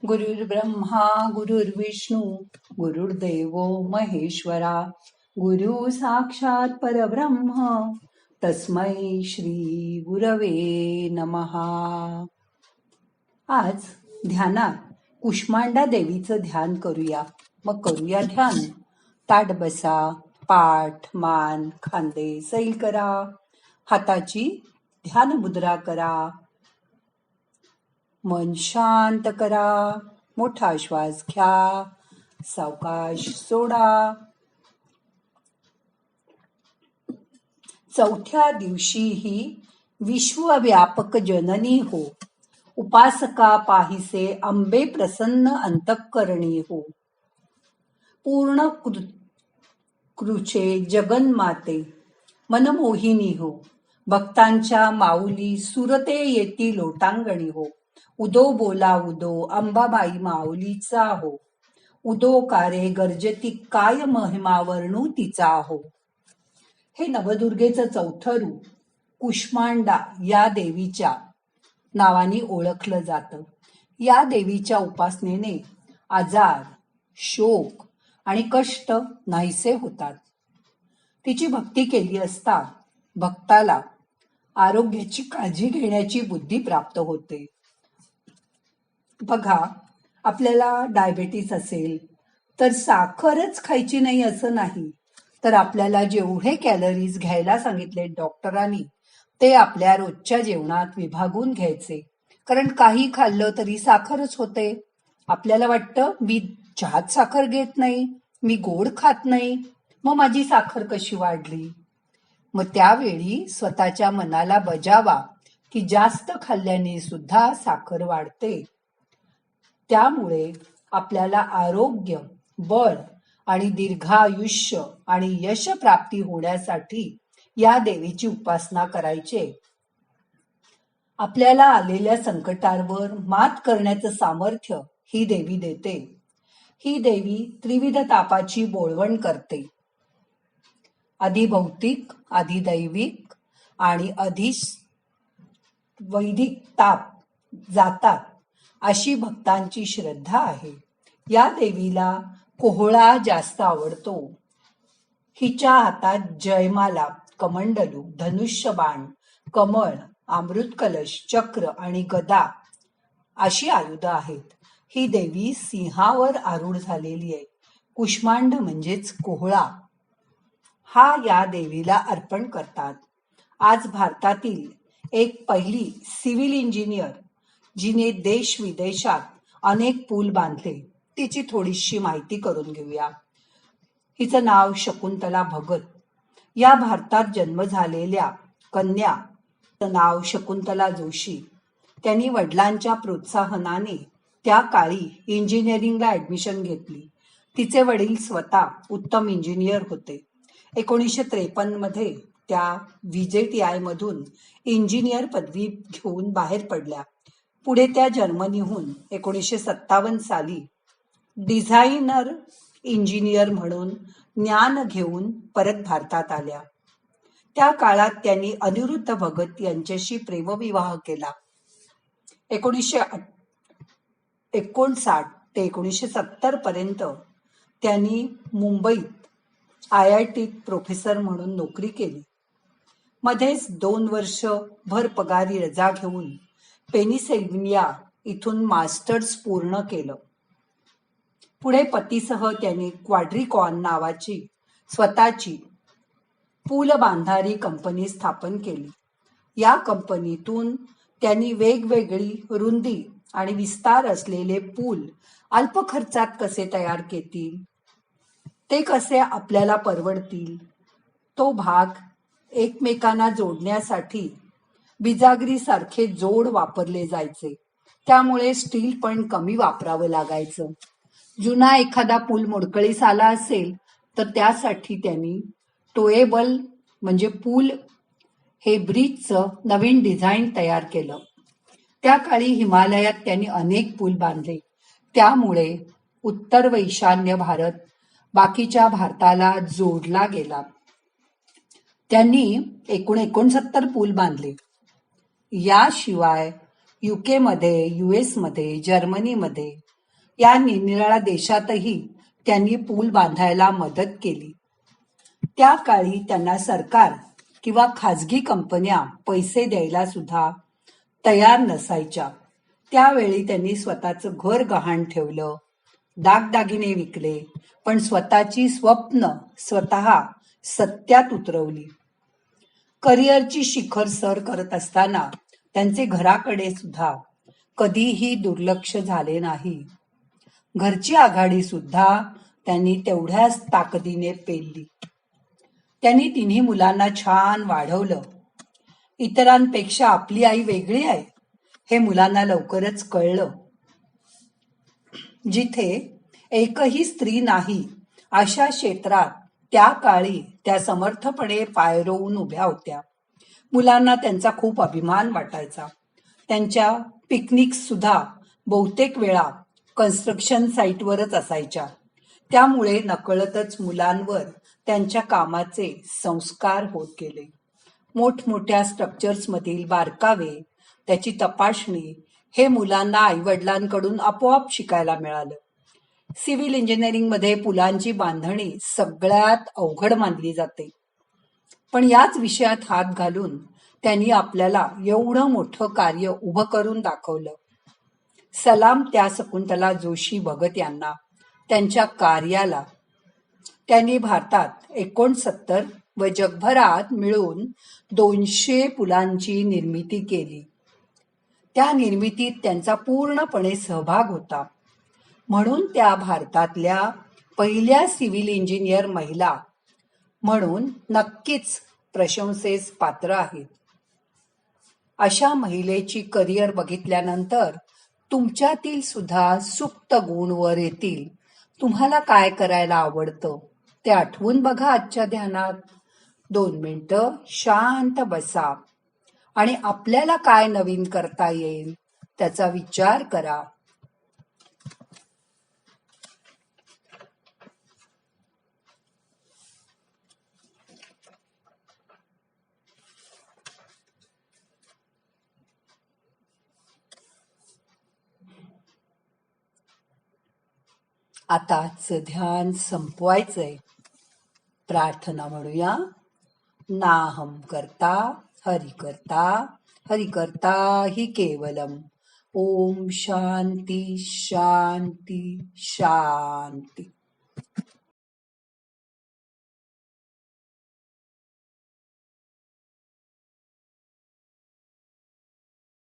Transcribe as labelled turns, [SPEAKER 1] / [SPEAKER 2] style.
[SPEAKER 1] गुरुर्ब्रह्मा गुरुर्विष्णू गुरुर्देव महेश्वरा गुरु साक्षात परब्रह्म तस्मै श्री गुरवे नमहा. आज ध्यानात कुष्मांडा देवीचं ध्यान करूया. मग करूया ध्यान. ताट बसा, पाठ मान खांदे सैल करा, हाताची ध्यान मुद्रा करा, मन शांत करा, मोठा श्वास घ्या, सावकाश सोडा. चौथ्या दिवशी ही विश्वव्यापक जननी हो, उपासका पाहिसे अंबे प्रसन्न अंतःकरणी हो. पूर्ण कृचे जगन्माते मनमोहिनी हो, भक्तांच्या माऊली सुरते येती लोटांगणी हो. उदो बोला उदो अंबाबाई माऊलीचा हो, उदो कारे गर्जती काय महिमा वर्णू तिचा हो. हे नवदुर्गेचं चौथं रूप कुष्मांडा या देवीच्या नावाने ओळखलं जातं. या देवीच्या उपासनेने आजार, शोक आणि कष्ट नाहीसे होतात. तिची भक्ती केली असता भक्ताला आरोग्याची काळजी घेण्याची बुद्धी प्राप्त होते. बघा, आपल्याला डायबेटीस असेल तर साखरच खायची नाही असं नाही, तर आपल्याला जेवढे कॅलरीज घ्यायला सांगितले डॉक्टरांनी ते आपल्या रोजच्या जेवणात विभागून घ्यायचे. कारण काही खाल्लं तरी साखरच होते. आपल्याला वाटतं मी चहात साखर घेत नाही, मी गोड खात नाही, मग माझी साखर कशी वाढली. मग त्यावेळी स्वतःच्या मनाला बजावा की जास्त खाल्ल्याने सुद्धा साखर वाढते. त्यामुळे आपल्याला आरोग्य, बळ आणि दीर्घायुष्य आणि यश प्राप्ती होण्यासाठी या देवीची उपासना करायची. आपल्याला आलेल्या संकटावर मात करण्याचं सामर्थ्य ही देवी देते. ही देवी त्रिविध तापाची बोळवण करते. आधी भौतिक, आधी दैविक आणि आधी वैदिक ताप जातात अशी भक्तांची श्रद्धा आहे. या देवीला कोहळा जास्त आवडतो. हिच्या हातात जयमाला, कमंडलू, धनुष्यबाण, कमळ, अमृत कलश, चक्र आणि गदा अशी आयुधं आहेत. ही देवी सिंहावर आरूढ झालेली आहे. कुष्मांड म्हणजेच कोहळा हा या देवीला अर्पण करतात. आज भारतातील एक पहिली सिव्हिल इंजिनियर जिने देश विदेशात अनेक पूल बांधले, तिची थोडीशी माहिती करून घेऊया. हिचं नाव शकुंतला भगत. या भारतात जन्म झालेल्या कन्या नाव शकुंतला जोशी. त्यांनी वडिलांच्या प्रोत्साहनाने त्या काळी इंजिनिअरिंगला ऍडमिशन घेतली. तिचे वडील स्वतः उत्तम इंजिनियर होते. 1953 मध्ये त्या VJTI मधून इंजिनियर पदवी घेऊन बाहेर पडल्या. पुढे त्या जर्मनीहून 1957 साली डिझायनर इंजिनियर म्हणून ज्ञान घेऊन परत भारतात आल्या. त्या काळात त्यांनी अनिरुद्ध भगत यांच्याशी प्रेमविवाह केला. 1959 ते 1970 पर्यंत त्यांनी मुंबईत IITत प्रोफेसर म्हणून नोकरी केली. मध्येच 2 वर्ष भर पगारी रजा घेऊन पेनिसिल्व्हेनिया इथून मास्टर्स पूर्ण केलं. पुढे पतीसह त्यांनी क्वाड्रिकॉन नावाची स्वतःची पूल बांधणारी कंपनी स्थापन केली. या कंपनीतून त्यांनी वेगवेगळी रुंदी आणि विस्तार असलेले पूल अल्प खर्चात कसे तयार केतील, ते कसे आपल्याला परवडतील, तो भाग एकमेकांना जोडण्यासाठी बिजागरी सारखे जोड वापरले जायचे. त्यामुळे स्टील पण कमी वापरावं लागायचं. जुना एखादा पूल मोडकळीस आला असेल तर त्यासाठी त्यांनी टोएबल म्हणजे पूल हे ब्रिजचं नवीन डिझाईन तयार केलं. त्या काळी हिमालयात त्यांनी अनेक पूल बांधले. त्यामुळे उत्तर व ईशान्य भारत बाकीच्या भारताला जोडला गेला. त्यांनी एकूण 69 पूल बांधले. याशिवाय UK मध्ये, US मध्ये, जर्मनीमध्ये या निरनिराळ्या देशातही त्यांनी पूल बांधायला मदत केली. त्या काळी त्यांना सरकार किंवा खाजगी कंपन्या पैसे द्यायला सुद्धा तयार नसायच्या. त्यावेळी त्यांनी स्वतःचं घर गहाण ठेवलं, दागदागिने विकले, पण स्वतःची स्वप्न स्वतः सत्यात उतरवली. करिअरची शिखर सर करत असताना त्यांचे घराकडे सुद्धा कधीही दुर्लक्ष झाले नाही. घरची आघाडी सुद्धा त्यांनी तेवढ्याच ताकदीने पेलली. त्यांनी तिन्ही मुलांना छान वाढवलं. इतरांपेक्षा आपली आई वेगळी आहे हे मुलांना लवकरच कळलं. जिथे एकही स्त्री नाही अशा क्षेत्रात त्या काळी त्या समर्थपणे पाय रोवून उभ्या होत्या. मुलांना त्यांचा खूप अभिमान वाटायचा. त्यांच्या पिकनिक सुद्धा बहुतेक वेळा कन्स्ट्रक्शन साईटवरच असायच्या. त्यामुळे नकळतच मुलांवर त्यांच्या कामाचे संस्कार होत गेले. मोठमोठ्या स्ट्रक्चर्समधील बारकावे, त्याची तपासणी हे मुलांना आईवडिलांकडून आपोआप शिकायला मिळालं. सिव्हिल इंजिनिअरिंगमध्ये पुलांची बांधणी सगळ्यात अवघड मानली जाते. पण याच विषयात हात घालून त्यांनी आपल्याला एवढं मोठं कार्य उभं करून दाखवलं. सलाम त्या शकुंतला जोशी भगत यांना, त्यांच्या कार्याला. त्यांनी भारतात 69 व जगभरात मिळून 200 पुलांची निर्मिती केली. त्या निर्मितीत त्यांचा पूर्णपणे सहभाग होता. म्हणून त्या भारतातल्या पहिल्या सिव्हिल इंजिनियर महिला म्हणून नक्कीच प्रशंसेस पात्र आहेत. अशा महिलेची करिअर बघितल्यानंतर तुमच्यातील सुद्धा सुप्त गुण वर येतील. तुम्हाला काय करायला आवडतं ते आठवून बघा आजच्या ध्यानात. 2 मिनिटं शांत बसा आणि आपल्याला काय नवीन करता येईल त्याचा विचार करा. आताच ध्यान संपवायचंय. प्रार्थना म्हणूया. नाहम करता हरि करता, हरि करता हि केवलम. ओम शांती शांती शांती.